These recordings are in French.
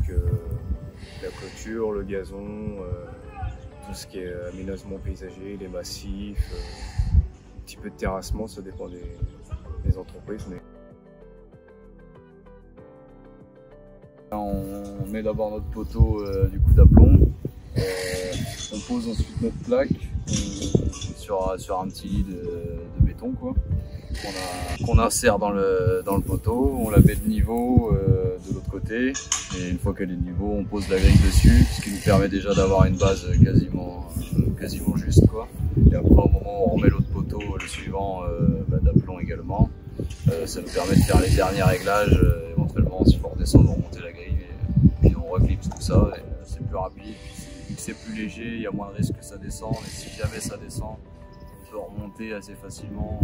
la clôture, le gazon, tout ce qui est aménagement paysager, les massifs, un petit peu de terrassement, ça dépend des entreprises. Mais... On met d'abord notre poteau du coup d'aplomb, on pose ensuite notre plaque sur un petit lit de béton quoi, qu'on insère dans le poteau, on la met de niveau de l'autre côté, et une fois qu'elle est de niveau on pose la grille dessus, ce qui nous permet déjà d'avoir une base quasiment juste quoi. Et après au moment où on remet l'autre poteau, le suivant d'aplomb également, ça nous permet de faire les derniers réglages, éventuellement s'il faut redescendre, remonter la grille, et puis on reclipse tout ça, et c'est plus rapide, puis c'est plus léger, il y a moins de risque que ça descende, et si jamais ça descend, on peut remonter assez facilement.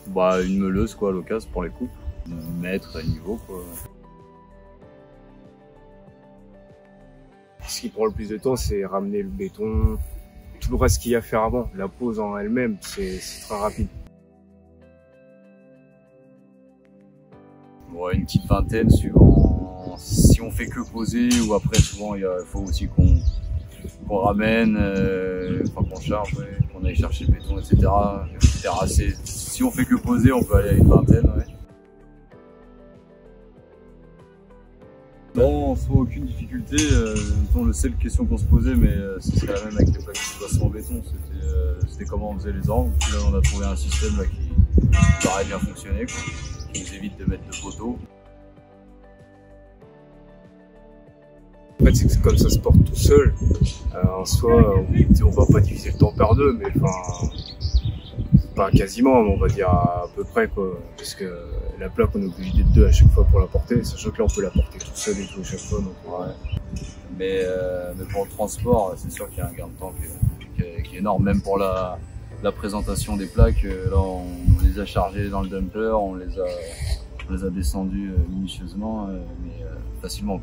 Bah une meuleuse quoi à l'occasion pour les coupes, mettre à niveau quoi. Ce qui prend le plus de temps, c'est ramener le béton, tout le reste qu'il y a à faire avant. La pose en elle-même, c'est très rapide. Ouais, une petite vingtaine suivant si on fait que poser, ou après souvent il faut aussi qu'on ramène, qu'on charge, ouais, qu'on aille chercher le béton, etc. Terrasser. Si on fait que poser, on peut aller à une vingtaine. Ouais. Non, sans aucune difficulté. La seule question qu'on se posait, mais ce serait la même avec les plaques de passement en béton, c'était comment on faisait les angles. Là, on a trouvé un système là, qui paraît bien fonctionner, quoi, qui nous évite de mettre de poteaux. En fait, c'est que comme ça se porte tout seul. En soi, on va pas diviser le temps par deux, mais enfin, pas quasiment, on va dire à peu près quoi. Parce que la plaque, on est obligé d'être deux à chaque fois pour la porter, sachant que là, on peut la porter tout seul et tout à chaque fois. Donc, ouais. Mais pour le transport, c'est sûr qu'il y a un gain de temps qui est énorme, même pour la présentation des plaques. Là, on les a chargées dans le dumper, on les a descendues minutieusement, mais facilement.